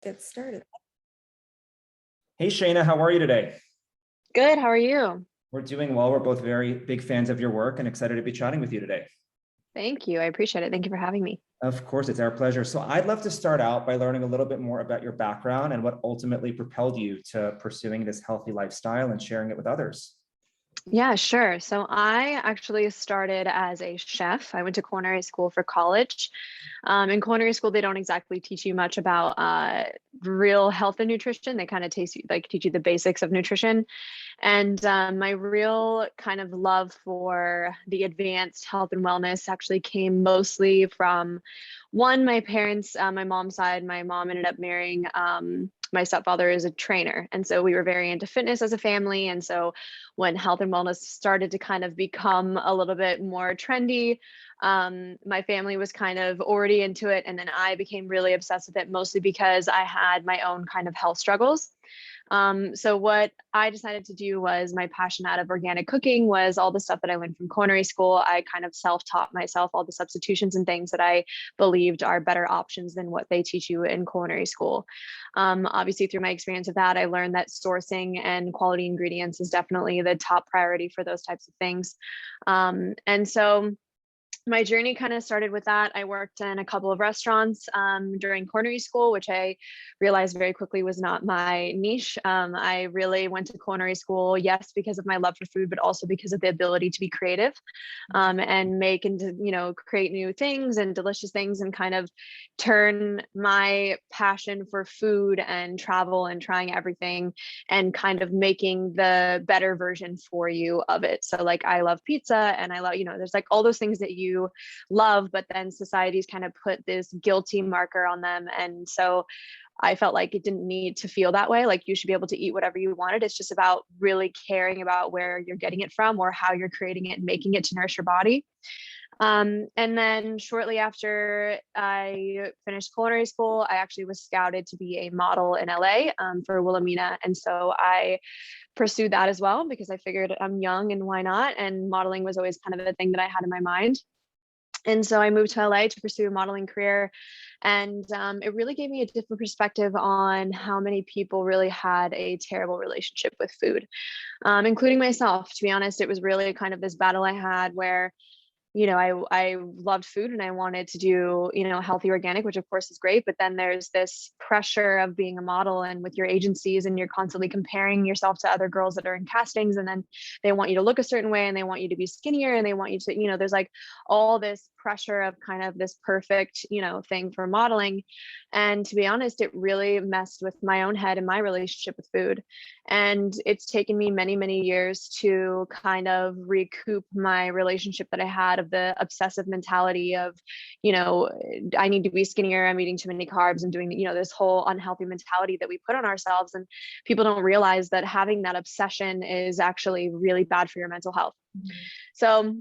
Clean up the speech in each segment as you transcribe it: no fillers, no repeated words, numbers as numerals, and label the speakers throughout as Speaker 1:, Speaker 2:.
Speaker 1: get started.
Speaker 2: Hey, Shayna, how are you today?
Speaker 3: Good. How are you?
Speaker 2: We're doing well. We're both very big fans of your work and excited to be chatting with you today.
Speaker 3: Thank you. I appreciate it. Thank you for having me.
Speaker 2: Of course, it's our pleasure. So I'd love to start out by learning a little bit more about your background and what ultimately propelled you to pursuing this healthy lifestyle and sharing it with others.
Speaker 3: Yeah, sure. So I actually started as a chef. I went to culinary school for college. In culinary school, they don't exactly teach you much about real health and nutrition. They kind of teach you the basics of nutrition. And my real kind of love for the advanced health and wellness actually came mostly from my parents, my mom's side. My mom ended up marrying my stepfather is a trainer. And so we were very into fitness as a family. And so when health and wellness started to kind of become a little bit more trendy, my family was kind of already into it. And then I became really obsessed with it, mostly because I had my own kind of health struggles. So what I decided to do was my passion out of organic cooking was all the stuff that I learned from culinary school. I kind of self-taught myself all the substitutions and things that I believed are better options than what they teach you in culinary school. Obviously, through my experience of that, I learned that sourcing and quality ingredients is definitely the top priority for those types of things. And so my journey kind of started with that. I worked in a couple of restaurants during culinary school, which I realized very quickly was not my niche. I really went to culinary school, yes, because of my love for food, but also because of the ability to be creative and make and, create new things and delicious things and kind of turn my passion for food and travel and trying everything and kind of making the better version for you of it. So like I love pizza and I love, there's like all those things that you love, but then society's kind of put this guilty marker on them. And so I felt like it didn't need to feel that way. Like you should be able to eat whatever you wanted. It's just about really caring about where you're getting it from or how you're creating it and making it to nourish your body. And then shortly after I finished culinary school, I actually was scouted to be a model in LA for Wilhelmina. And so I pursued that as well because I figured I'm young and why not? And modeling was always kind of a thing that I had in my mind. And so I moved to LA to pursue a modeling career. And it really gave me a different perspective on how many people really had a terrible relationship with food, including myself. To be honest, it was really kind of this battle I had where I loved food and I wanted to do, healthy organic, which of course is great. But then there's this pressure of being a model and with your agencies and you're constantly comparing yourself to other girls that are in castings and then they want you to look a certain way and they want you to be skinnier and they want you to, there's like all this pressure of kind of this perfect, thing for modeling. And to be honest, it really messed with my own head and my relationship with food. And it's taken me many, many years to kind of recoup my relationship that I had of the obsessive mentality of, I need to be skinnier, I'm eating too many carbs and doing, this whole unhealthy mentality that we put on ourselves. And people don't realize that having that obsession is actually really bad for your mental health. Mm-hmm. So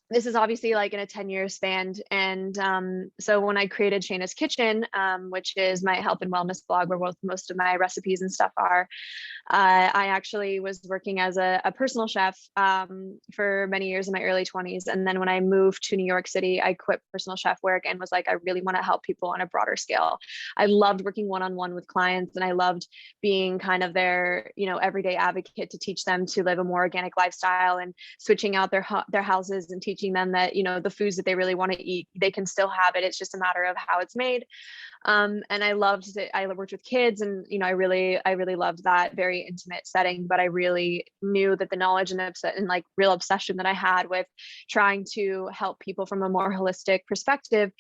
Speaker 3: this is obviously like in a 10-year span. And so when I created Shayna's Kitchen, which is my health and wellness blog where most of my recipes and stuff are, I actually was working as a personal chef for many years in my early 20s. And then when I moved to New York City, I quit personal chef work and was like, I really want to help people on a broader scale. I loved working one-on-one with clients and I loved being kind of their, everyday advocate to teach them to live a more organic lifestyle and switching out their houses and teaching them that, the foods that they really want to eat, they can still have it. It's just a matter of how it's made. And I loved it. I worked with kids and, I really loved that very intimate setting, but I really knew that the knowledge and like real obsession that I had with trying to help people from a more holistic perspective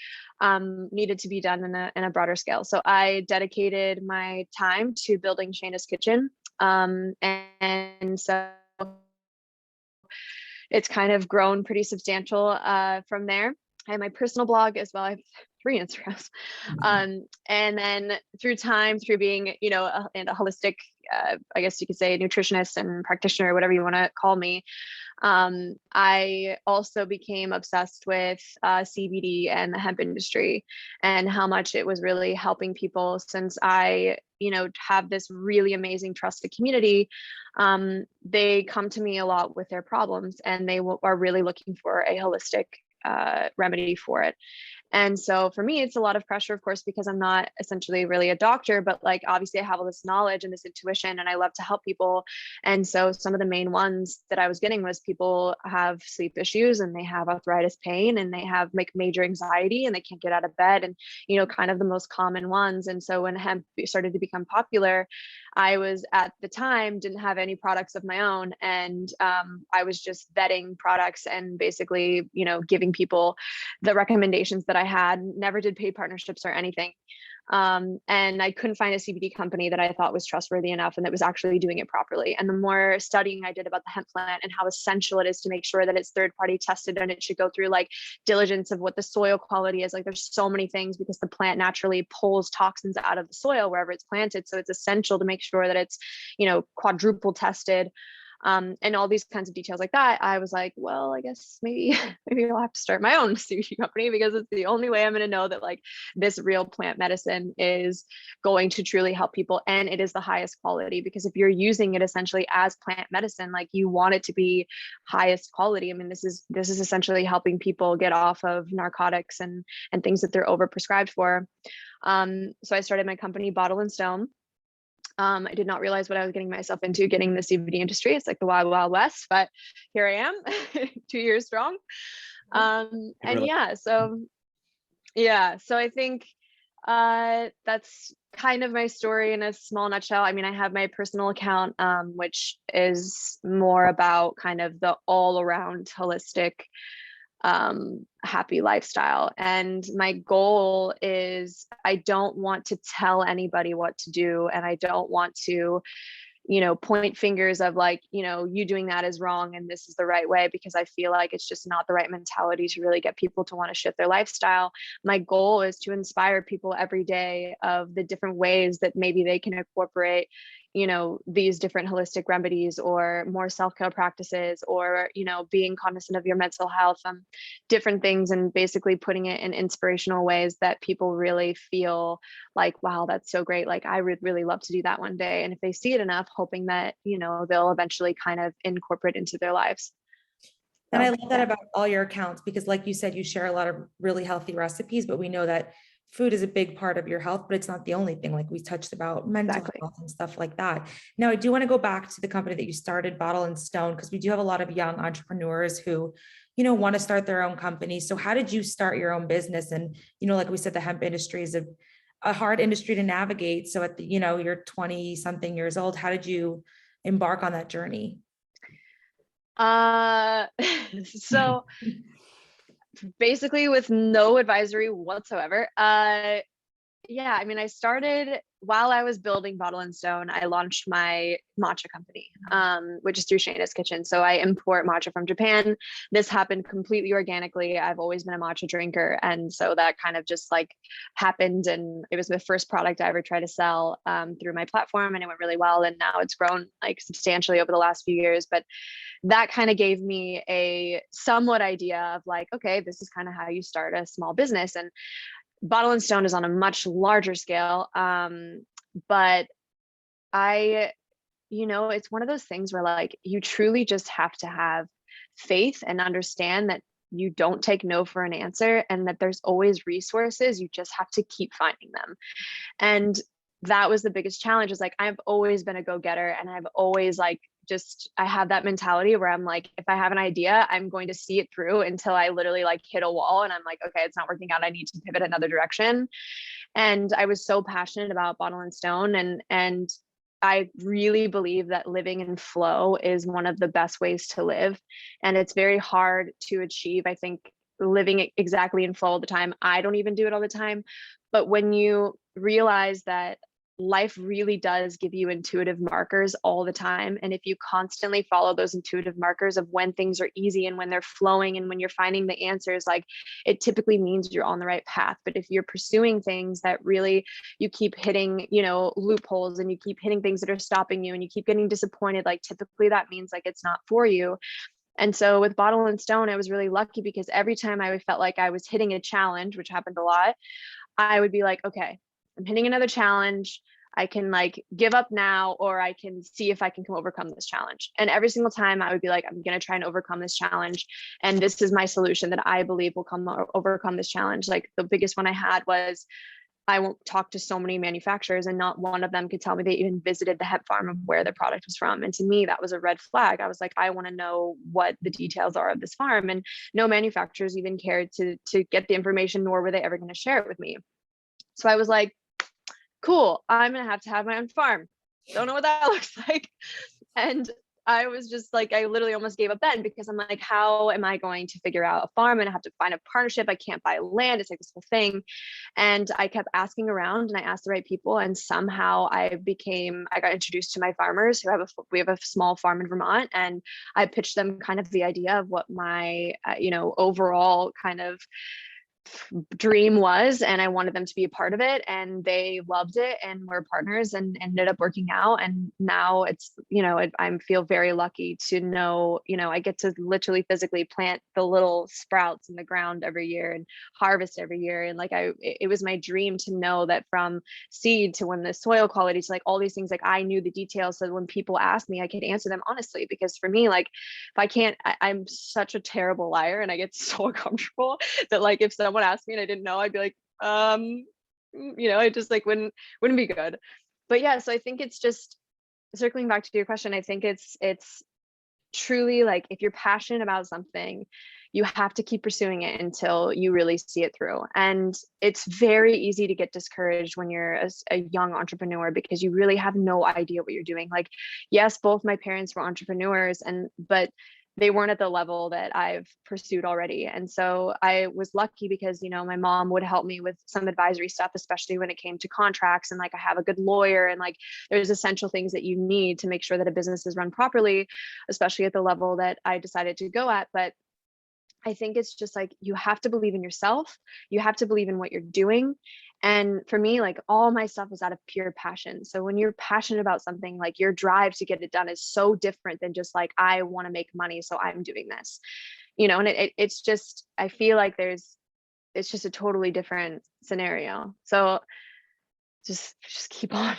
Speaker 3: needed to be done in a broader scale. So I dedicated my time to building Shayna's Kitchen. And so it's kind of grown pretty substantial from there. I have my personal blog as well. I have 3 Instagrams. And then through time, through being, a holistic, I guess you could say nutritionist and practitioner, whatever you want to call me, I also became obsessed with CBD and the hemp industry and how much it was really helping people since I, have this really amazing trusted community. They come to me a lot with their problems and they are really looking for a holistic remedy for it. And so for me, it's a lot of pressure, of course, because I'm not essentially really a doctor, but like obviously I have all this knowledge and this intuition and I love to help people. And so some of the main ones that I was getting was people have sleep issues and they have arthritis pain and they have like major anxiety and they can't get out of bed, and kind of the most common ones. And so when hemp started to become popular, I was at the time didn't have any products of my own, and I was just vetting products and basically, giving people the recommendations that I had. Never did paid partnerships or anything. And I couldn't find a CBD company that I thought was trustworthy enough and that was actually doing it properly. And the more studying I did about the hemp plant and how essential it is to make sure that it's third party tested and it should go through like diligence of what the soil quality is. Like there's so many things because the plant naturally pulls toxins out of the soil wherever it's planted. So it's essential to make sure that it's, quadruple tested. And all these kinds of details like that. I was like, well, I guess maybe I'll have to start my own CBD company because it's the only way I'm going to know that like this real plant medicine is going to truly help people, and it is the highest quality. Because if you're using it essentially as plant medicine, like you want it to be highest quality. I mean, this is essentially helping people get off of narcotics and things that they're overprescribed for. So I started my company, Bottle and Stone. I did not realize what I was getting myself into, getting the CBD industry. It's like the wild, wild west, but here I am 2 years strong. And so I think that's kind of my story in a small nutshell. I mean, I have my personal account, which is more about kind of the all around holistic happy lifestyle. And my goal is I don't want to tell anybody what to do. And I don't want to, point fingers of like, you doing that is wrong and this is the right way, because I feel like it's just not the right mentality to really get people to want to shift their lifestyle. My goal is to inspire people every day of the different ways that maybe they can incorporate, these different holistic remedies or more self-care practices, or, being cognizant of your mental health, different things, and basically putting it in inspirational ways that people really feel like, wow, that's so great. Like I would really love to do that one day. And if they see it enough, hoping that, they'll eventually kind of incorporate into their lives.
Speaker 1: And I love that about all your accounts, because like you said, you share a lot of really healthy recipes, but we know that food is a big part of your health, but it's not the only thing. Like we touched about mental health and stuff like that. Now, I do want to go back to the company that you started, Bottle and Stone, because we do have a lot of young entrepreneurs who, want to start their own company. So how did you start your own business? And, like we said, the hemp industry is a hard industry to navigate. So at the, you're 20 something years old, how did you embark on that journey?
Speaker 3: So basically with no advisory whatsoever. Yeah, I mean, I started while I was building Bottle and Stone. I launched my matcha company, which is through Shayna's Kitchen. So I import matcha from Japan. This happened completely organically. I've always been a matcha drinker. And so that kind of just like happened. And it was the first product I ever tried to sell through my platform. And it went really well. And now it's grown like substantially over the last few years. But that kind of gave me a somewhat idea of like, okay, this is kind of how you start a small business. And Bottle and Stone is on a much larger scale. But it's one of those things where like you truly just have to have faith and understand that you don't take no for an answer, and that there's always resources. You just have to keep finding them. And that was the biggest challenge, is like, I've always been a go-getter, and I've always like, I have that mentality where I'm like, if I have an idea, I'm going to see it through until I literally like hit a wall and I'm like, okay, it's not working out. I need to pivot another direction. And I was so passionate about Bottle and Stone, and I really believe that living in flow is one of the best ways to live. And it's very hard to achieve, I think, living exactly in flow all the time. I don't even do it all the time. But when you realize that life really does give you intuitive markers all the time, and if you constantly follow those intuitive markers of when things are easy and when they're flowing and when you're finding the answers, like it typically means you're on the right path. But if you're pursuing things that really you keep hitting, loopholes, and you keep hitting things that are stopping you, and you keep getting disappointed, like typically that means like it's not for you. And so with Bottle and Stone, I was really lucky because every time I felt like I was hitting a challenge, which happened a lot, I would be like, okay, I'm hitting another challenge. I can like give up now, or I can see if I can overcome this challenge. And every single time I would be like, I'm going to try and overcome this challenge. And this is my solution that I believe will overcome this challenge. Like the biggest one I had was, I won't talk to so many manufacturers and not one of them could tell me they even visited the hemp farm of where the product was from. And to me, that was a red flag. I was like, I want to know what the details are of this farm. And no manufacturers even cared to get the information, nor were they ever going to share it with me. So I was like, cool, I'm going to have my own farm. Don't know what that looks like. And I was just like, I literally almost gave up then, because I'm like, how am I going to figure out a farm? And I have to find a partnership. I can't buy land. It's like this whole thing. And I kept asking around and I asked the right people. And somehow I got introduced to my farmers we have a small farm in Vermont. And I pitched them kind of the idea of what my, overall kind of dream was, and I wanted them to be a part of it, and they loved it, and we're partners and ended up working out. And now it's, I feel very lucky to know, I get to literally physically plant the little sprouts in the ground every year and harvest every year. And like it was my dream to know that from seed to when the soil quality to like all these things, like I knew the details, so when people asked me, I could answer them honestly. Because for me, like if I can't, I'm such a terrible liar, and I get so uncomfortable that like if someone asked me and I didn't know, I'd be like, I just like wouldn't be good. But yeah, so I think it's just circling back to your question. I think it's truly like, if you're passionate about something, you have to keep pursuing it until you really see it through. And it's very easy to get discouraged when you're a young entrepreneur, because you really have no idea what you're doing. Like, yes, both my parents were entrepreneurs, but they weren't at the level that I've pursued already. And so I was lucky because, my mom would help me with some advisory stuff, especially when it came to contracts. And like, I have a good lawyer, and like, there's essential things that you need to make sure that a business is run properly, especially at the level that I decided to go at. But I think it's just like, you have to believe in yourself. You have to believe in what you're doing. And for me, like all my stuff was out of pure passion. So when you're passionate about something, like your drive to get it done is so different than just like, I want to make money, so I'm doing this, and it's just, I feel like it's just a totally different scenario. So just keep on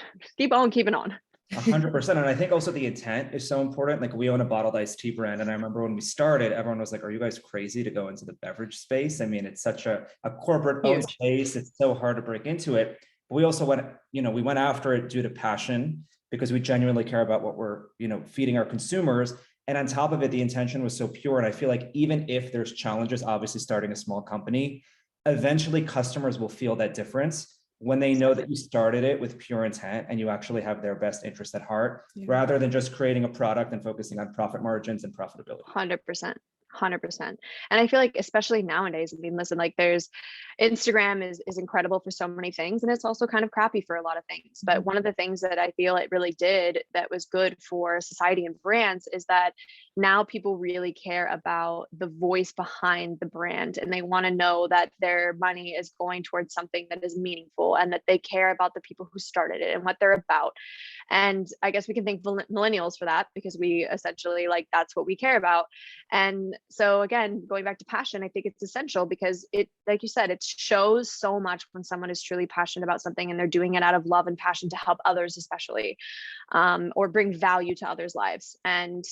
Speaker 3: keeping on.
Speaker 2: 100%. And I think also the intent is so important. Like we own a bottled iced tea brand. And I remember when we started, everyone was like, are you guys crazy to go into the beverage space? I mean, it's such a corporate owned space. It's so hard to break into it. But we also we went after it due to passion, because we genuinely care about what we're, feeding our consumers. And on top of it, the intention was so pure. And I feel like even if there's challenges, obviously starting a small company, eventually customers will feel that difference when they know that you started it with pure intent and you actually have their best interest at heart, rather than just creating a product and focusing on profit margins and profitability.
Speaker 3: 100%. 100%. And I feel like, especially nowadays, I mean, listen, like Instagram is incredible for so many things. And it's also kind of crappy for a lot of things. But one of the things that I feel it really did that was good for society and brands is that now people really care about the voice behind the brand. And they want to know that their money is going towards something that is meaningful, and that they care about the people who started it and what they're about. And I guess we can thank millennials for that, because we essentially, like, that's what we care about. And so again, going back to passion, I think it's essential, because it, like you said, it shows so much when someone is truly passionate about something and they're doing it out of love and passion to help others, especially, or bring value to others' lives. And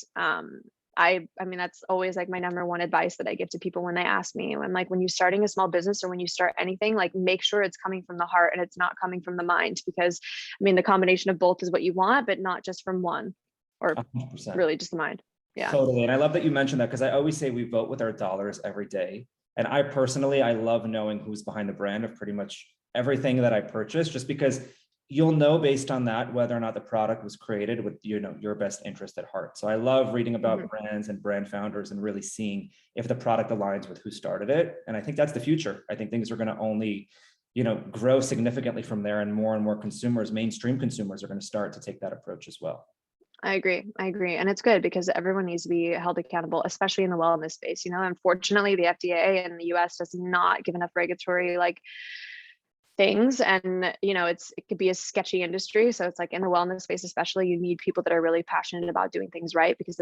Speaker 3: I mean, that's always like my number one advice that I give to people when they ask me. I'm like, when you're starting a small business or when you start anything, like make sure it's coming from the heart and it's not coming from the mind, because I mean, the combination of both is what you want, but not just from one, or
Speaker 2: 100%.
Speaker 3: really just the mind. Yeah.
Speaker 2: Totally. And I love that you mentioned that, because I always say we vote with our dollars every day. And I personally, I love knowing who's behind the brand of pretty much everything that I purchase, just because you'll know based on that whether or not the product was created with, your best interest at heart. So I love reading about brands and brand founders and really seeing if the product aligns with who started it. And I think that's the future. I think things are going to only, grow significantly from there, and more consumers, mainstream consumers, are going to start to take that approach as well.
Speaker 3: I agree. And it's good, because everyone needs to be held accountable, especially in the wellness space. Unfortunately, the FDA in the US does not give enough regulatory things, and it could be a sketchy industry. So it's like in the wellness space, especially, you need people that are really passionate about doing things right, because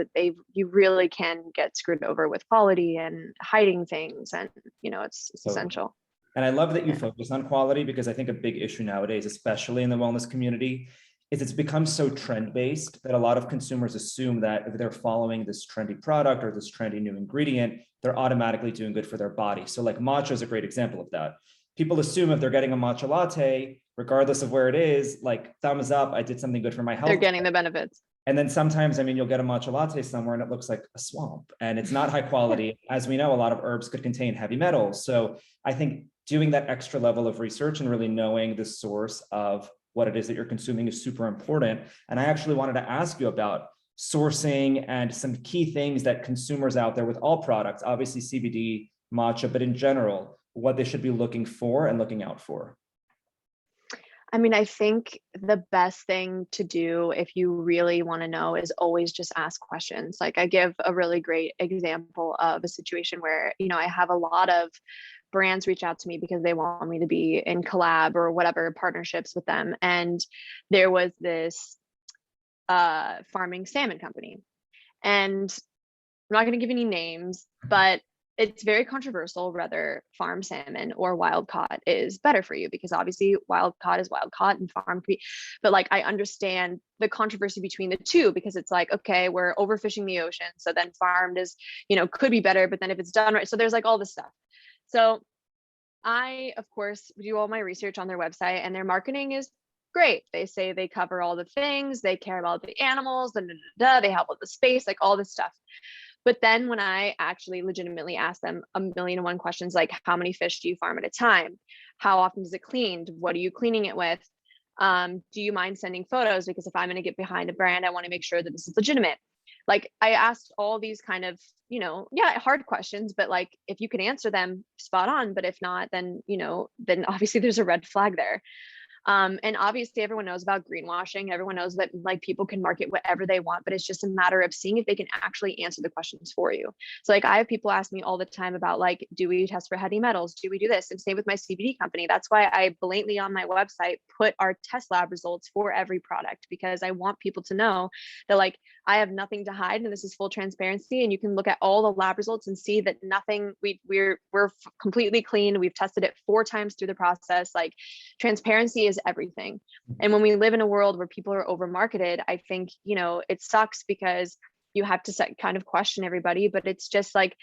Speaker 3: you really can get screwed over with quality and hiding things, and it's essential.
Speaker 2: And I love that you focus on quality, because I think a big issue nowadays, especially in the wellness community, is it's become so trend-based that a lot of consumers assume that if they're following this trendy product or this trendy new ingredient, they're automatically doing good for their body. So like matcha is a great example of that. People assume if they're getting a matcha latte, regardless of where it is, like thumbs up, I did something good for my health.
Speaker 3: They're getting the benefits.
Speaker 2: And then sometimes, I mean, you'll get a matcha latte somewhere and it looks like a swamp and it's not high quality. As we know, a lot of herbs could contain heavy metals. So I think doing that extra level of research and really knowing the source of what it is that you're consuming is super important. And I actually wanted to ask you about sourcing and some key things that consumers out there with all products, obviously CBD, matcha, but in general, what they should be looking for and looking out for.
Speaker 3: I mean, I think the best thing to do if you really want to know is always just ask questions. Like I give a really great example of a situation where, I have a lot of brands reach out to me because they want me to be in collab or whatever partnerships with them. And there was this farming salmon company. And I'm not going to give any names, but it's very controversial whether farm salmon or wild caught is better for you, because obviously wild caught is wild caught and farm but like I understand the controversy between the two, because it's like, okay, we're overfishing the ocean, so then farmed is, could be better, but then if it's done right, so there's like all this stuff. So I, of course, do all my research on their website, and their marketing is great. They say they cover all the things, they care about the animals, they help with the space, like all this stuff. But then when I actually legitimately ask them 1,000,001 questions, like how many fish do you farm at a time? How often is it cleaned? What are you cleaning it with? Do you mind sending photos? Because if I'm going to get behind a brand, I want to make sure that this is legitimate. Like I asked all these kind of, hard questions, but like if you can answer them, spot on. But if not, then, then obviously there's a red flag there. And obviously everyone knows about greenwashing. Everyone knows that like people can market whatever they want, but it's just a matter of seeing if they can actually answer the questions for you. So like I have people ask me all the time about like, do we test for heavy metals? Do we do this? And same with my CBD company. That's why I blatantly on my website put our test lab results for every product, because I want people to know that like I have nothing to hide and this is full transparency. And you can look at all the lab results and see that nothing, we're completely clean. We've tested it 4 times through the process. Like transparency is everything. And when we live in a world where people are over marketed, I think, it sucks because you have to kind of question everybody, but it's just like,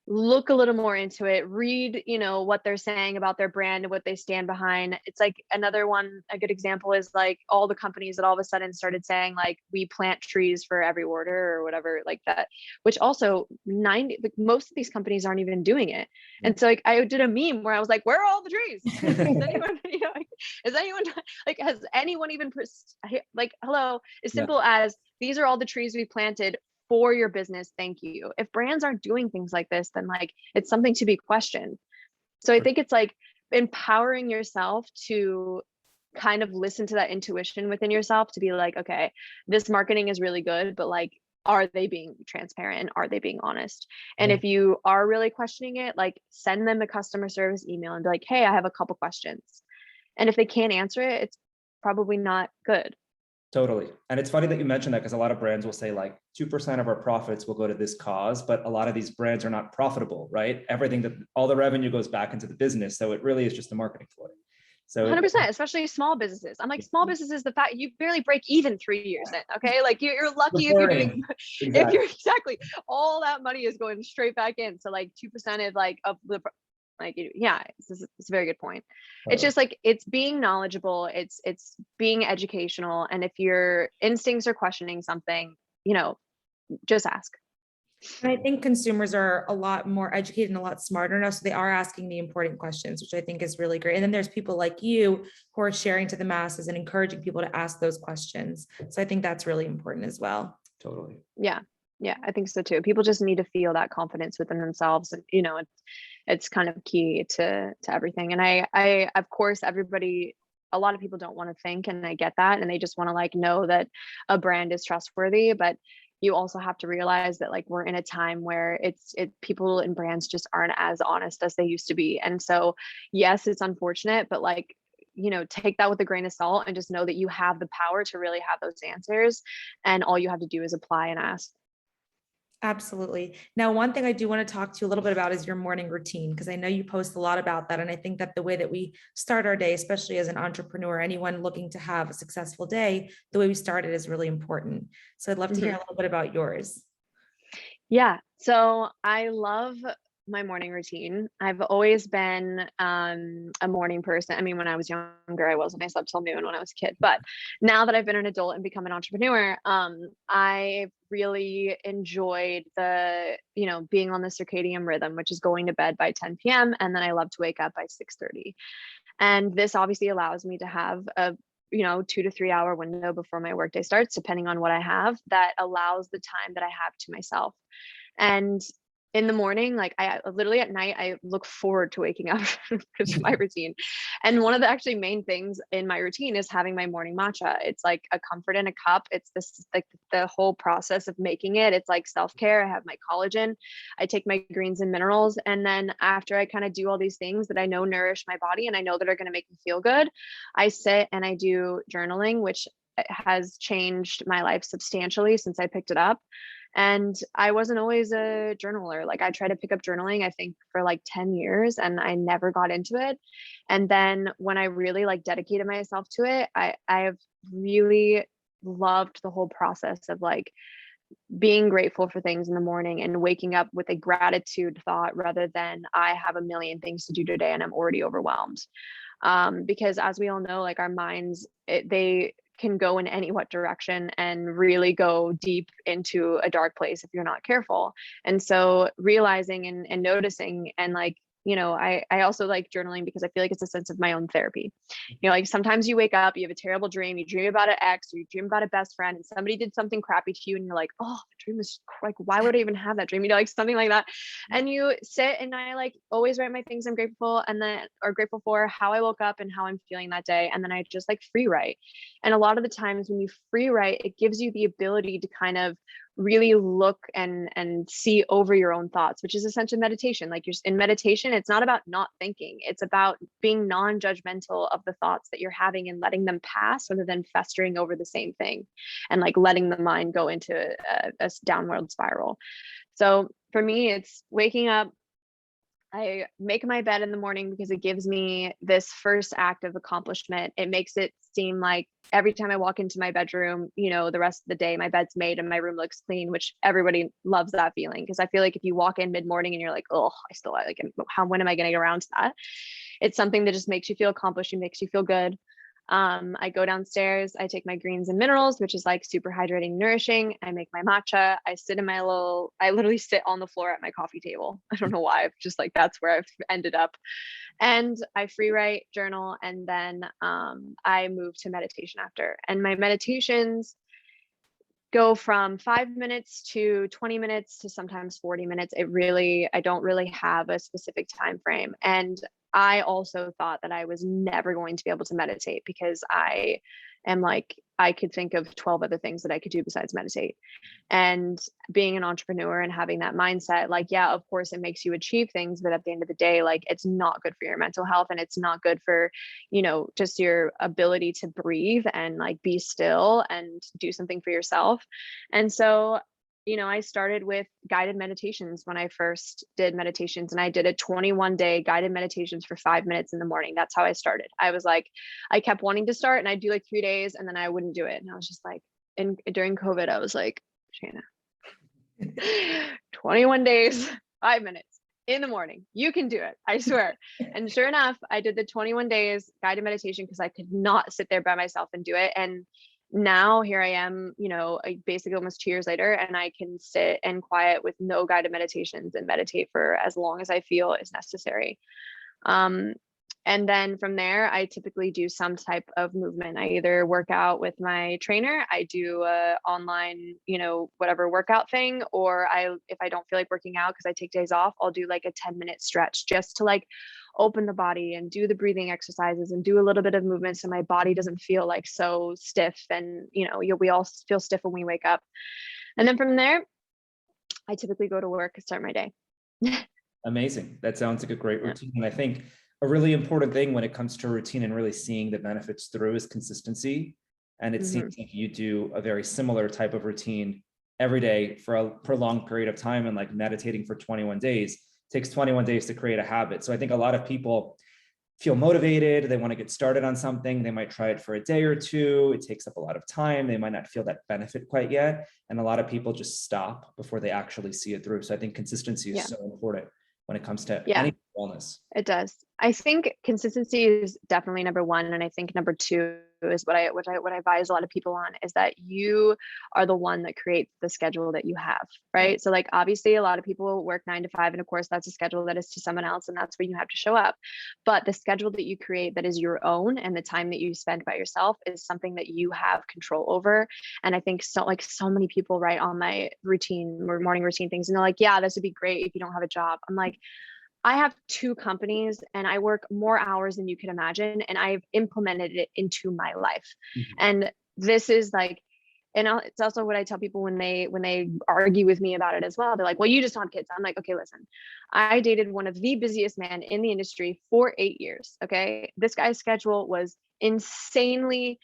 Speaker 3: look a little more into it, read, what they're saying about their brand and what they stand behind. It's like another one, a good example is like all the companies that all of a sudden started saying like, we plant trees for every order or whatever like that, which also most of these companies aren't even doing it. And so like I did a meme where I was like, where are all the trees? Is anyone like, has anyone even like, hello, as simple as these are all the trees we planted for your business. Thank you. If brands aren't doing things like this, then like it's something to be questioned. So I think it's like empowering yourself to kind of listen to that intuition within yourself to be like, okay, this marketing is really good, but like, are they being transparent and are they being honest? And if you are really questioning it, like send them a customer service email and be like, hey, I have a couple questions. And if they can't answer it, it's probably not good.
Speaker 2: Totally. And it's funny that you mentioned that, because a lot of brands will say like 2% of our profits will go to this cause, but a lot of these brands are not profitable, right? All the revenue goes back into the business. So it really is just a marketing ploy. So
Speaker 3: 100%, especially small businesses. I'm like, small businesses, the fact you barely break even 3 years in. Okay. Like you're lucky if you're doing, if you're all that money is going straight back in. So like 2% of like, of the, like, it's a very good point. It's just like, it's being knowledgeable, it's being educational. And if your instincts are questioning something, just ask.
Speaker 1: And I think consumers are a lot more educated and a lot smarter now, so they are asking the important questions, which I think is really great. And then there's people like you who are sharing to the masses and encouraging people to ask those questions. So I think that's really important as well.
Speaker 2: Totally.
Speaker 3: Yeah, I think so too. People just need to feel that confidence within themselves, and it's kind of key to everything. And I of course, a lot of people don't want to think, and I get that, and they just want to like know that a brand is trustworthy, but you also have to realize that like we're in a time where people and brands just aren't as honest as they used to be. And so yes, it's unfortunate, but like, take that with a grain of salt and just know that you have the power to really have those answers, and all you have to do is apply and ask.
Speaker 1: Absolutely. Now, one thing I do want to talk to you a little bit about is your morning routine, because I know you post a lot about that. And I think that the way that we start our day, especially as an entrepreneur, anyone looking to have a successful day, the way we start it is really important. So I'd love to hear a little bit about yours.
Speaker 3: Yeah. So I love my morning routine. I've always been a morning person. I mean, when I was younger, I wasn't. I slept till noon when I was a kid. But now that I've been an adult and become an entrepreneur, I really enjoyed being on the circadian rhythm, which is going to bed by 10 p.m. And then I love to wake up by 6:30. And this obviously allows me to have a 2 to 3 hour window before my workday starts, depending on what I have, that allows the time that I have to myself. And in the morning, like I literally at night, I look forward to waking up because of my routine. And one of the actually main things in my routine is having my morning matcha. It's like a comfort in a cup. It's this like the whole process of making it. It's like self-care. I have my collagen. I take my greens and minerals. And then after I kind of do all these things that I know nourish my body and I know that are going to make me feel good, I sit and I do journaling, which has changed my life substantially since I picked it up. And I wasn't always a journaler. Like I tried to pick up journaling, I think for like 10 years and I never got into it. And then when I really like dedicated myself to it, I have really loved the whole process of like being grateful for things in the morning and waking up with a gratitude thought rather than I have a million things to do today and I'm already overwhelmed. Because as we all know, like our minds, they can go in any what direction and really go deep into a dark place if you're not careful. And so realizing and noticing and like, I also like journaling because I feel like it's a sense of my own therapy. Like sometimes you wake up, you have a terrible dream, you dream about an ex or you dream about a best friend and somebody did something crappy to you and you're like, oh, the dream is like, why would I even have that dream? Like something like that. And you sit and I like always write my things I'm grateful and then or grateful for, how I woke up and how I'm feeling that day. And then I just like free write. And a lot of the times when you free write, it gives you the ability to kind of really look and see over your own thoughts, which is essentially meditation. Like you're in meditation, it's not about not thinking. It's about being non-judgmental of the thoughts that you're having and letting them pass rather than festering over the same thing and like letting the mind go into a downward spiral. So for me, it's waking up. I make my bed in the morning because it gives me this first act of accomplishment. It makes it seem like every time I walk into my bedroom, the rest of the day, my bed's made and my room looks clean, which everybody loves that feeling. Because I feel like if you walk in mid-morning and you're like, oh, I still like, when am I going to get around to that? It's something that just makes you feel accomplished and makes you feel good. I go downstairs, I take my greens and minerals, which is like super hydrating, nourishing. I make my matcha. I literally sit on the floor at my coffee table. I don't know why. I've just like, that's where I've ended up. And I free write, journal, and then I move to meditation after. And my meditations go from 5 minutes to 20 minutes to sometimes 40 minutes. I don't really have a specific time frame. And I also thought that I was never going to be able to meditate because I am like, I could think of 12 other things that I could do besides meditate. And being an entrepreneur and having that mindset, like, yeah, of course it makes you achieve things, but at the end of the day, like it's not good for your mental health and it's not good for, just your ability to breathe and like be still and do something for yourself. And so I started with guided meditations when I first did meditations, and I did a 21-day guided meditations for 5 minutes in the morning. That's how I started. I was like, I kept wanting to start and I'd do like 3 days and then I wouldn't do it. And I was just like, during COVID, I was like, Shayna, 21 days, 5 minutes in the morning. You can do it. I swear. And sure enough, I did the 21 days guided meditation because I could not sit there by myself and do it. And now here I am, basically almost 2 years later, and I can sit and quiet with no guided meditations and meditate for as long as I feel is necessary. And then from there, I typically do some type of movement. I either work out with my trainer, I do a online, whatever workout thing, or if I don't feel like working out because I take days off, I'll do like a 10-minute stretch just to like open the body and do the breathing exercises and do a little bit of movement so my body doesn't feel like so stiff. And we all feel stiff when we wake up. And then from there, I typically go to work and start my day.
Speaker 2: Amazing. That sounds like a great routine. And I think a really important thing when it comes to routine and really seeing the benefits through is consistency. And it seems like you do a very similar type of routine every day for a prolonged period of time and like meditating for 21 days. It takes 21 days to create a habit. So I think a lot of people feel motivated, they want to get started on something, they might try it for a day or two, it takes up a lot of time, they might not feel that benefit quite yet, and a lot of people just stop before they actually see it through. So I think consistency is so important when it comes to any wellness.
Speaker 3: It does. I think consistency is definitely number one, and I think number two is what I advise a lot of people on, is that you are the one that creates the schedule that you have, right? So like obviously a lot of people work 9 to 5, and of course that's a schedule that is to someone else, and that's where you have to show up. But the schedule that you create that is your own, and the time that you spend by yourself, is something that you have control over. And I think so many people write on my routine or morning routine things, and they're like, yeah, this would be great if you don't have a job. I'm like, I have 2 companies and I work more hours than you could imagine, and I've implemented it into my life. And this is like, and it's also what I tell people when they argue with me about it as well. They're like, well, you just don't have kids. I'm like, okay, listen, I dated one of the busiest men in the industry for 8 years. Okay. This guy's schedule was insanely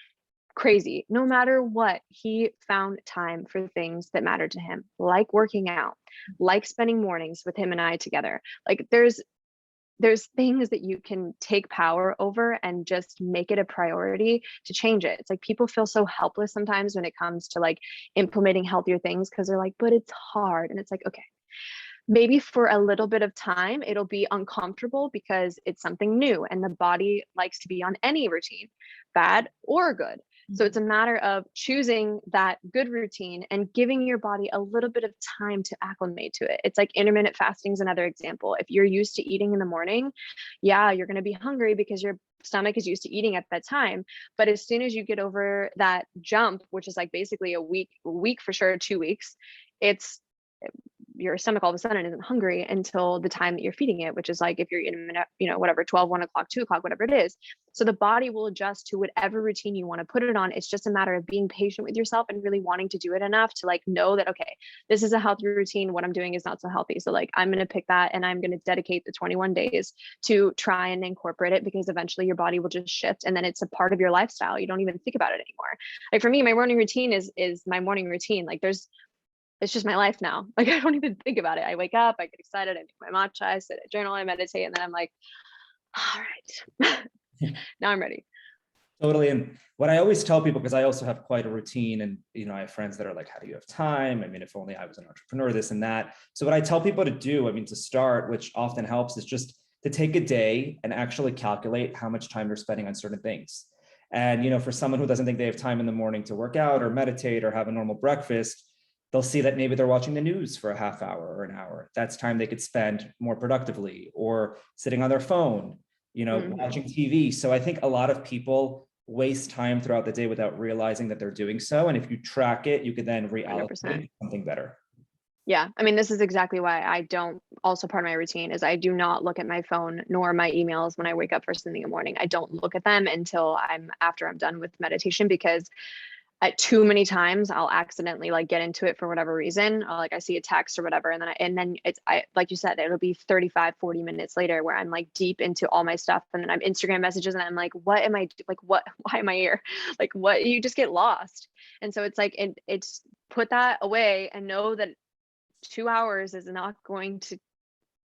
Speaker 3: crazy. No matter what, he found time for things that mattered to him, like working out, like spending mornings with him and I together. Like there's things that you can take power over and just make it a priority to change it. It's like people feel so helpless sometimes when it comes to like implementing healthier things, because they're like, but it's hard. And it's like, okay, maybe for a little bit of time, it'll be uncomfortable because it's something new, and the body likes to be on any routine, bad or good. So it's a matter of choosing that good routine and giving your body a little bit of time to acclimate to it. It's like intermittent fasting is another example. If you're used to eating in the morning, yeah, you're going to be hungry because your stomach is used to eating at that time. But as soon as you get over that jump, which is like basically a week for sure, 2 weeks, it's your stomach all of a sudden isn't hungry until the time that you're feeding it, which is like if you're eating, whatever, 12, 1 o'clock, 2 o'clock, whatever it is. So the body will adjust to whatever routine you want to put it on. It's just a matter of being patient with yourself and really wanting to do it enough to like know that, okay, this is a healthy routine. What I'm doing is not so healthy. So like, I'm going to pick that and I'm going to dedicate the 21 days to try and incorporate it, because eventually your body will just shift. And then it's a part of your lifestyle. You don't even think about it anymore. Like for me, my morning routine is my morning routine. Like it's just my life now. Like I don't even think about it. I wake up, I get excited, I make my matcha, I sit, I journal, I meditate, and then I'm like, all right, now I'm ready.
Speaker 2: Totally. And what I always tell people, because I also have quite a routine, and I have friends that are like, how do you have time? I mean, if only I was an entrepreneur, this and that. So what I tell people to do, to start, which often helps, is just to take a day and actually calculate how much time they're spending on certain things. And for someone who doesn't think they have time in the morning to work out or meditate or have a normal breakfast, they'll see that maybe they're watching the news for a half hour or an hour. That's time they could spend more productively, or sitting on their phone, watching TV. So I think a lot of people waste time throughout the day without realizing that they're doing so. And if you track it, you could then reallocate
Speaker 3: 100%.
Speaker 2: Something better.
Speaker 3: Yeah. I mean, this is exactly why I don't, also part of my routine is I do not look at my phone nor my emails when I wake up first thing in the morning. I don't look at them until after I'm done with meditation, because at too many times I'll accidentally like get into it for whatever reason. I see a text or whatever. And then like you said, it'll be 35, 40 minutes later where I'm like deep into all my stuff. And then I'm Instagram messages and I'm like, why am I here? Like what, you just get lost. And so it's like, it's put that away and know that 2 hours is not going to,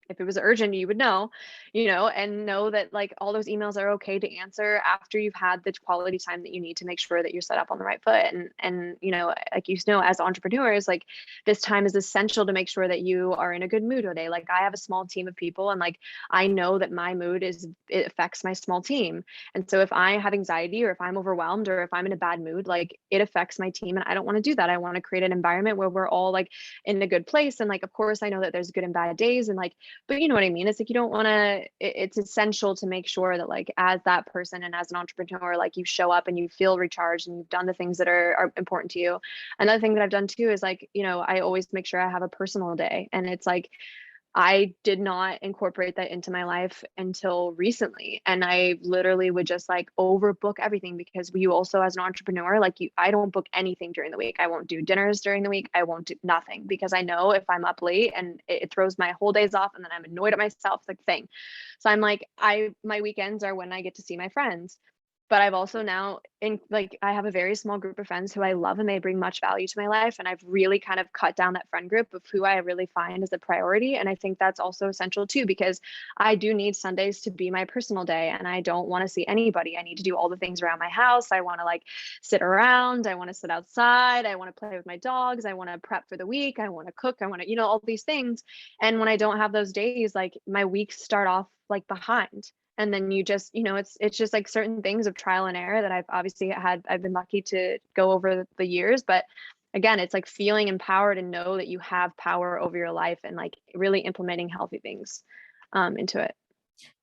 Speaker 3: if it was urgent, you would know, and know that like all those emails are okay to answer after you've had the quality time that you need to make sure that you're set up on the right foot. And like, as entrepreneurs, like this time is essential to make sure that you are in a good mood all day. Like I have a small team of people, and like, I know that my mood it affects my small team. And so if I have anxiety, or if I'm overwhelmed, or if I'm in a bad mood, like it affects my team. And I don't want to do that. I want to create an environment where we're all like in a good place. And like, of course I know that there's good and bad days, and like, but you know what I mean? It's like, you don't want to, it's essential to make sure that like, as that person and as an entrepreneur, like you show up and you feel recharged and you've done the things that are important to you. Another thing that I've done too is like, I always make sure I have a personal day. And it's like, I did not incorporate that into my life until recently. And I literally would just like overbook everything, because you also, as an entrepreneur, like I don't book anything during the week. I won't do dinners during the week. I won't do nothing, because I know if I'm up late and it throws my whole days off, and then I'm annoyed at myself, like thing. So I'm like, my weekends are when I get to see my friends. but I've also now I have a very small group of friends who I love and they bring much value to my life. And I've really kind of cut down that friend group of who I really find as a priority. And I think that's also essential too, because I do need Sundays to be my personal day and I don't want to see anybody. I need to do all the things around my house. I want to like sit around. I want to sit outside. I want to play with my dogs. I want to prep for the week. I want to cook. I want to, all these things. And when I don't have those days, like my weeks start off like behind. And then you just, it's just like certain things of trial and error that I've been lucky to go over the years. But again, it's like feeling empowered and know that you have power over your life and like really implementing healthy things into it.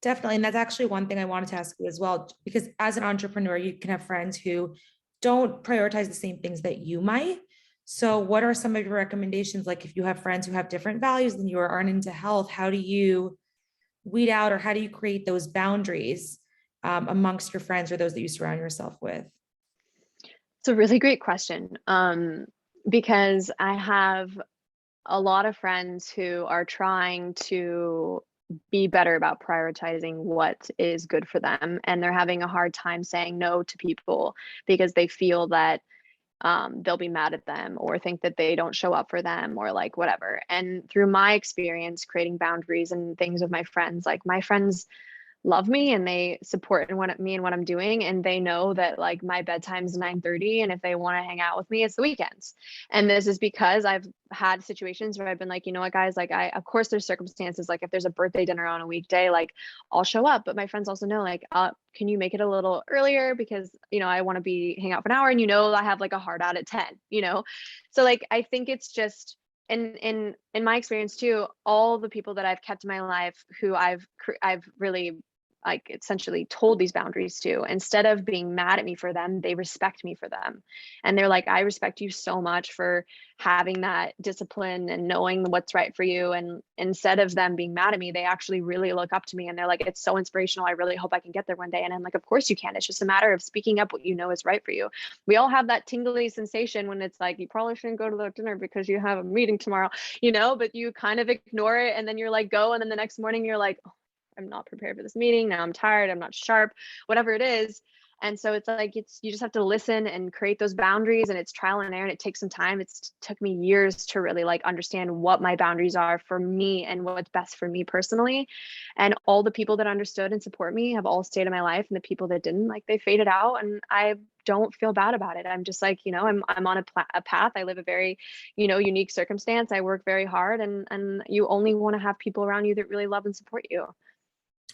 Speaker 1: Definitely. And that's actually one thing I wanted to ask you as well, because as an entrepreneur, you can have friends who don't prioritize the same things that you might. So what are some of your recommendations? Like if you have friends who have different values than you or aren't into health, how do you weed out, or how do you create those boundaries amongst your friends or those that you surround yourself with?
Speaker 3: It's a really great question, because I have a lot of friends who are trying to be better about prioritizing what is good for them, and they're having a hard time saying no to people because they feel that they'll be mad at them or think that they don't show up for them or like whatever. And through my experience creating boundaries and things with my friends, like my friends love me and they support me and what I'm doing. And they know that like my bedtime's 9:30. And if they want to hang out with me, it's the weekends. And this is because I've had situations where I've been like, you know what, guys, like of course there's circumstances, like if there's a birthday dinner on a weekday, like I'll show up. But my friends also know like, can you make it a little earlier? Because, I want to hang out for an hour and, I have like a hard out at 10, So like, I think it's just, in my experience too, all the people that I've kept in my life who I've really like essentially told these boundaries to, instead of being mad at me for them, they respect me for them. And they're like, I respect you so much for having that discipline and knowing what's right for you. And instead of them being mad at me, they actually really look up to me and they're like, it's so inspirational. I really hope I can get there one day. And I'm like, of course you can. It's just a matter of speaking up what you know is right for you. We all have that tingly sensation when it's like, you probably shouldn't go to the dinner because you have a meeting tomorrow, but you kind of ignore it. And then you're like, go. And then the next morning you're like, oh, I'm not prepared for this meeting. Now I'm tired. I'm not sharp, whatever it is. And so it's like, you just have to listen and create those boundaries, and it's trial and error, and it takes some time. It's took me years to really like understand what my boundaries are for me and what's best for me personally. And all the people that understood and support me have all stayed in my life, and the people that didn't, like, they faded out, and I don't feel bad about it. I'm just like, I'm on a path. I live a very, unique circumstance. I work very hard, and you only want to have people around you that really love and support you.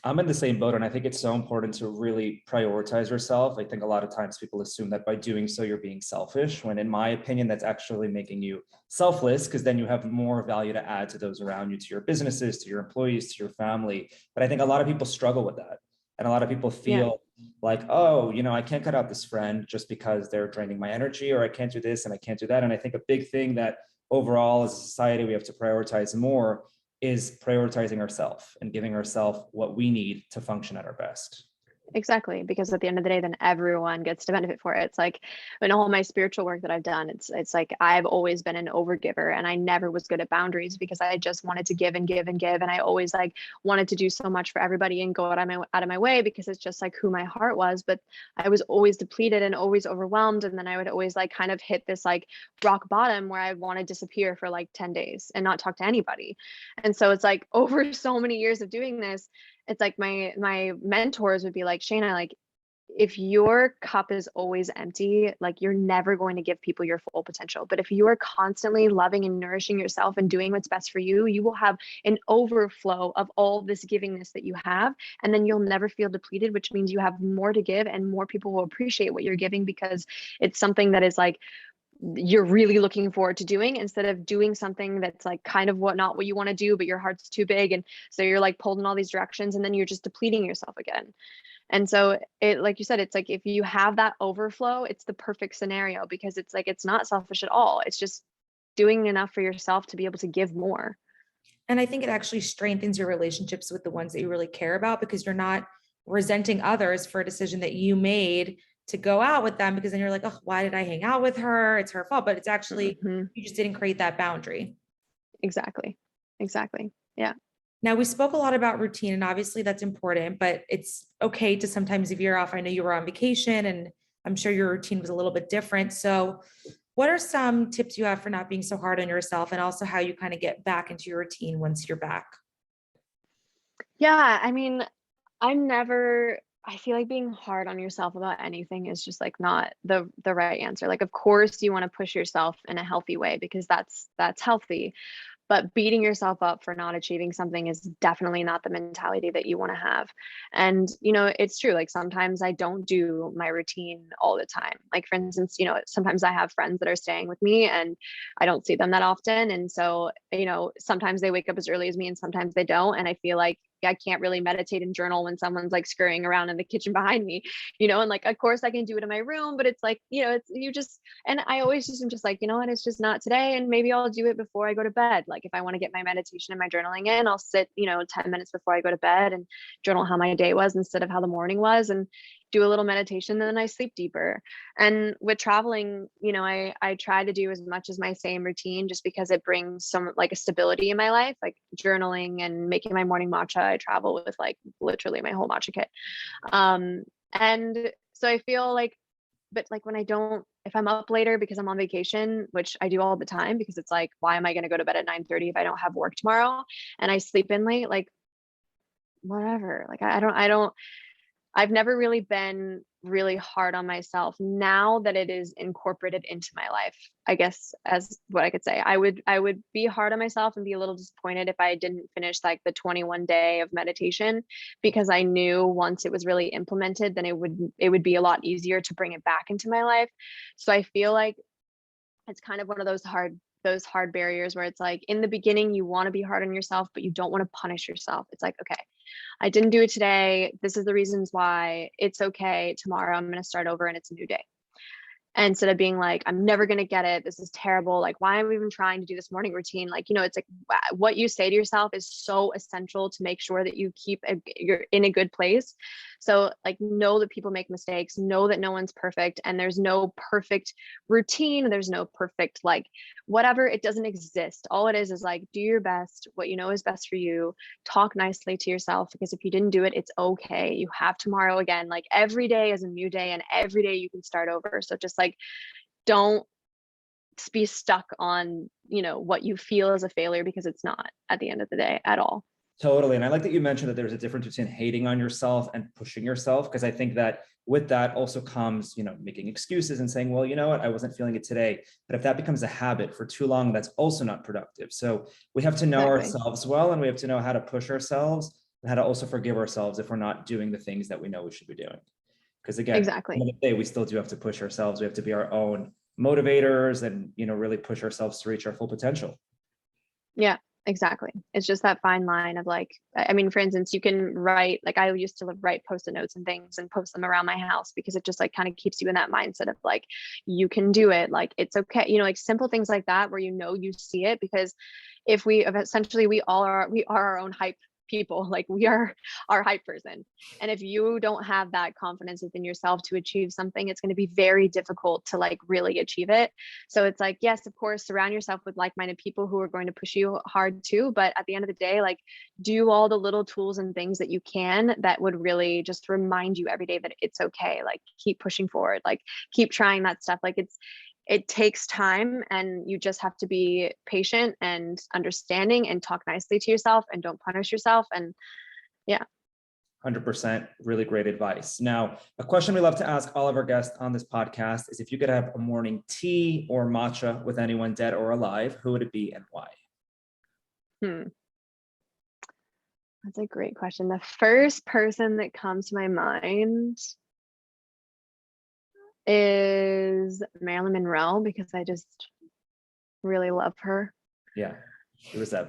Speaker 2: I'm in the same boat, and I think it's so important to really prioritize yourself. I think a lot of times people assume that by doing so, you're being selfish, when in my opinion, that's actually making you selfless, because then you have more value to add to those around you, to your businesses, to your employees, to your family. But I think a lot of people struggle with that. And a lot of people feel like, oh, I can't cut out this friend just because they're draining my energy, or I can't do this and I can't do that. And I think a big thing that overall as a society, we have to prioritize more is prioritizing ourselves and giving ourselves what we need to function at our best.
Speaker 3: Exactly, because at the end of the day, then everyone gets to benefit for it. It's like in all my spiritual work that I've done, it's like I've always been an overgiver, and I never was good at boundaries because I just wanted to give and give and give, and I always like wanted to do so much for everybody and go out of my way because it's just like who my heart was. But I was always depleted and always overwhelmed, and then I would always like kind of hit this like rock bottom where I want to disappear for like 10 days and not talk to anybody. And so it's like over so many years of doing this, it's like my mentors would be like, Shayna, like if your cup is always empty, like you're never going to give people your full potential. But if you are constantly loving and nourishing yourself and doing what's best for you, you will have an overflow of all this givingness that you have. And then you'll never feel depleted, which means you have more to give and more people will appreciate what you're giving because it's something that is like you're really looking forward to doing, instead of doing something that's like kind of not what you want to do, but your heart's too big. And so you're like pulled in all these directions and then you're just depleting yourself again. And so it, like you said, it's like, if you have that overflow, it's the perfect scenario because it's like, it's not selfish at all. It's just doing enough for yourself to be able to give more.
Speaker 1: And I think it actually strengthens your relationships with the ones that you really care about, because you're not resenting others for a decision that you made to go out with them, because then you're like, oh, why did I hang out with her? It's her fault. But it's actually, you just didn't create that boundary.
Speaker 3: Exactly. Yeah.
Speaker 1: Now, we spoke a lot about routine, and obviously that's important, but it's okay to sometimes veer off. I know you were on vacation, and I'm sure your routine was a little bit different. So, what are some tips you have for not being so hard on yourself, and also how you kind of get back into your routine once you're back?
Speaker 3: Yeah, I mean, I feel like being hard on yourself about anything is just like not the right answer. Like, of course you want to push yourself in a healthy way because that's healthy. But beating yourself up for not achieving something is definitely not the mentality that you want to have. And, it's true. Like sometimes I don't do my routine all the time. Like, for instance, sometimes I have friends that are staying with me and I don't see them that often. And so, sometimes they wake up as early as me and sometimes they don't. And I feel like I can't really meditate and journal when someone's like scurrying around in the kitchen behind me, and like, of course I can do it in my room, but it's like, it's, you just, and I always just am just like, you know what, it's just not today. And maybe I'll do it before I go to bed. Like if I want to get my meditation and my journaling in, I'll sit, 10 minutes before I go to bed and journal how my day was instead of how the morning was, and do a little meditation, and then I sleep deeper. And with traveling, I try to do as much as my same routine just because it brings some like a stability in my life, like journaling and making my morning matcha. I travel with like literally my whole matcha kit. And so I feel like, but like when I don't, if I'm up later because I'm on vacation, which I do all the time, because it's like, why am I going to go to bed at 9:30 if I don't have work tomorrow? And I sleep in late, like whatever. Like I've never really been really hard on myself. Now that it is incorporated into my life, I guess, as what I could say, I would be hard on myself and be a little disappointed if I didn't finish like the 21 day of meditation, because I knew once it was really implemented, then it would be a lot easier to bring it back into my life. So I feel like it's kind of one of those hard barriers where it's like in the beginning you want to be hard on yourself, but you don't want to punish yourself. It's like, okay, I didn't do it today. This is the reasons why. It's okay. Tomorrow I'm going to start over and it's a new day. Instead of being like, I'm never going to get it, this is terrible, like why am I even trying to do this morning routine? Like, it's like what you say to yourself is so essential to make sure that you you're in a good place. So like, know that people make mistakes, know that no one's perfect, and there's no perfect routine, there's no perfect like whatever, it doesn't exist. All it is like, do your best, what you know is best for you. Talk nicely to yourself, because if you didn't do it, it's okay. You have tomorrow again. Like every day is a new day, and every day you can start over. So just like, don't be stuck on, what you feel as a failure, because it's not at the end of the day at all.
Speaker 2: Totally. And I like that you mentioned that there's a difference between hating on yourself and pushing yourself, because I think that with that also comes, making excuses and saying, well, you know what, I wasn't feeling it today. But if that becomes a habit for too long, that's also not productive. So we have to know ourselves well, and we have to know how to push ourselves and how to also forgive ourselves if we're not doing the things that we know we should be doing. Because again, at the end of the day, we still do have to push ourselves. We have to be our own motivators and, really push ourselves to reach our full potential.
Speaker 3: Yeah, exactly. It's just that fine line of like, I mean, for instance, you can write, like I used to write Post-it notes and things and post them around my house, because it just like kind of keeps you in that mindset of like, you can do it. Like, it's okay. Like simple things like that where, you see it, because if essentially we are our own hype people. Like we are our hype person. And if you don't have that confidence within yourself to achieve something, it's going to be very difficult to like really achieve it. So it's like, yes, of course, surround yourself with like-minded people who are going to push you hard too. But at the end of the day, like do all the little tools and things that you can that would really just remind you every day that it's okay. Like keep pushing forward, like keep trying that stuff. Like it takes time, and you just have to be patient and understanding and talk nicely to yourself and don't punish yourself. And yeah.
Speaker 2: 100%. Really great advice. Now, a question we love to ask all of our guests on this podcast is, if you could have a morning tea or matcha with anyone dead or alive, who would it be and why?
Speaker 3: That's a great question. The first person that comes to my mind is Marilyn Monroe, because I just really love her.
Speaker 2: Yeah, it was that.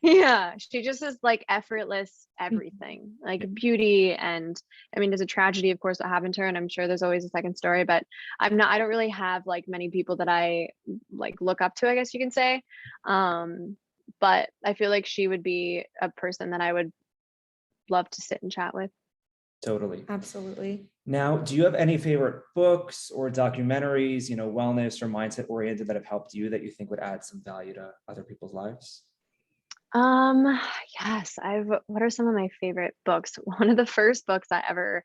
Speaker 3: Yeah, she just is like effortless everything, like beauty. And I mean, there's a tragedy, of course, that happened to her, and I'm sure there's always a second story, but I don't really have like many people that I like look up to, I guess you can say. But I feel like she would be a person that I would love to sit and chat with.
Speaker 2: Totally.
Speaker 1: Absolutely.
Speaker 2: Now, do you have any favorite books or documentaries, wellness or mindset oriented, that have helped you, that you think would add some value to other people's lives?
Speaker 3: Yes, what are some of my favorite books? One of the first books I ever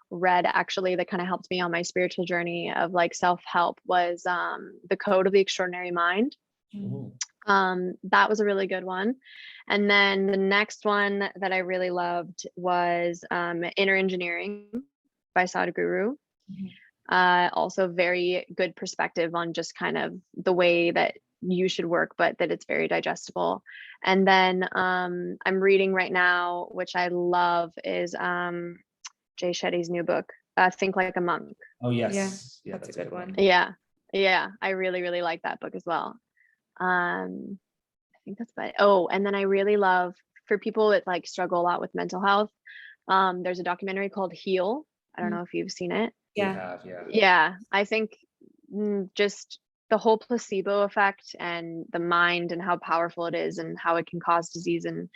Speaker 3: read actually that kind of helped me on my spiritual journey of like self-help was The Code of the Extraordinary Mind.
Speaker 2: Ooh.
Speaker 3: That was a really good one. And then the next one that I really loved was Inner Engineering by Sadhguru.
Speaker 1: Mhm.
Speaker 3: Also very good perspective on just kind of the way that you should work, but that it's very digestible. And then I'm reading right now, which I love, is Jay Shetty's new book, Think Like a Monk.
Speaker 2: Oh,
Speaker 1: Yeah,
Speaker 2: yes. Yeah,
Speaker 1: that's a good one.
Speaker 3: Yeah. Yeah. I really, really like that book as well. I think that's about it. Oh, and then I really love, for people that like struggle a lot with mental health, there's a documentary called Heal. I don't
Speaker 1: Mm.
Speaker 3: know if you've seen it.
Speaker 2: We
Speaker 1: Yeah.
Speaker 2: have, yeah.
Speaker 3: Yeah, I think just the whole placebo effect and the mind and how powerful it is and how it can cause disease and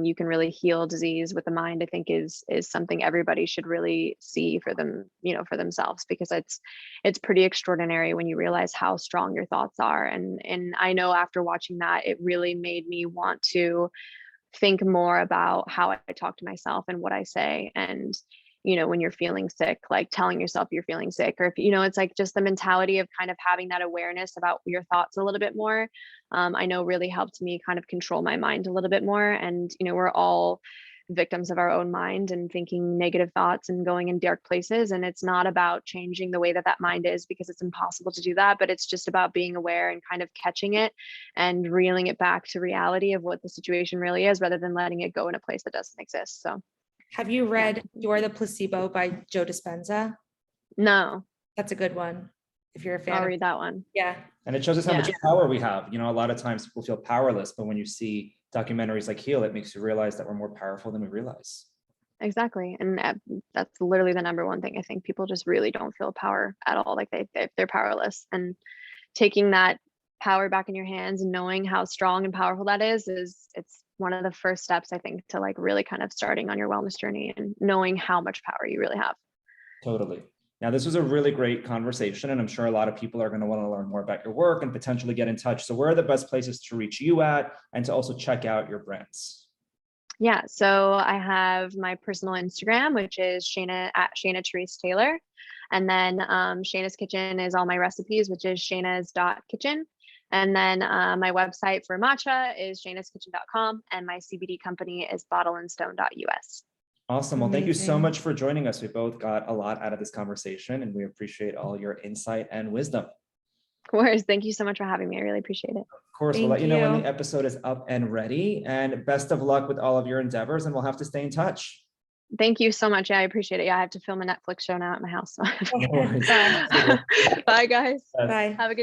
Speaker 3: you can really heal disease with the mind, I think is something everybody should really see for them, for themselves, because it's pretty extraordinary when you realize how strong your thoughts are. And I know after watching that, it really made me want to think more about how I talk to myself and what I say. And, when you're feeling sick, like telling yourself you're feeling sick, or if, it's like just the mentality of kind of having that awareness about your thoughts a little bit more, I know really helped me kind of control my mind a little bit more. And, we're all victims of our own mind and thinking negative thoughts and going in dark places. And it's not about changing the way that that mind is, because it's impossible to do that, but it's just about being aware and kind of catching it and reeling it back to reality of what the situation really is, rather than letting it go in a place that doesn't exist. So
Speaker 1: Have you
Speaker 3: yeah.
Speaker 1: read You're the Placebo by Joe Dispenza?
Speaker 3: No,
Speaker 1: That's a good one if you're a fan
Speaker 3: I'll
Speaker 1: of.
Speaker 3: read that one.
Speaker 1: Yeah.
Speaker 2: And it shows us how much
Speaker 3: Yeah.
Speaker 2: power we have. A lot of times people feel powerless, but when you see documentaries like Heal, it makes you realize that we're more powerful than we realize.
Speaker 3: Exactly. And that's literally the number one thing. I think people just really don't feel power at all. Like they're powerless, and taking that power back in your hands and knowing how strong and powerful that it's one of the first steps, I think, to like really kind of starting on your wellness journey and knowing how much power you really have.
Speaker 2: Totally. Now, this was a really great conversation, and I'm sure a lot of people are going to want to learn more about your work and potentially get in touch. So where are the best places to reach you at and to also check out your brands?
Speaker 3: Yeah. So I have my personal Instagram, which is Shayna Therese Taylor. And then Shayna's Kitchen is all my recipes, which is shaynas.kitchen. And then my website for matcha is shaynaskitchen.com. And my CBD company is bottleandstone.us.
Speaker 2: Awesome. Well, thank you so
Speaker 1: Amazing.
Speaker 2: much for joining us. We both got a lot out of this conversation, and we appreciate all your insight and wisdom.
Speaker 3: Of course. Thank you so much for having me. I really appreciate it.
Speaker 2: Of course, we'll
Speaker 1: Thank
Speaker 2: let you know when
Speaker 1: you.
Speaker 2: the episode is up and ready. And best of luck with all of your endeavors, and we'll have to stay in touch.
Speaker 3: Thank you so much. Yeah, I appreciate it. Yeah, I have to film a Netflix show now at my house. So.
Speaker 2: No worries.
Speaker 1: Bye.
Speaker 3: Bye, guys.
Speaker 2: Yes.
Speaker 1: Bye.
Speaker 3: Have a good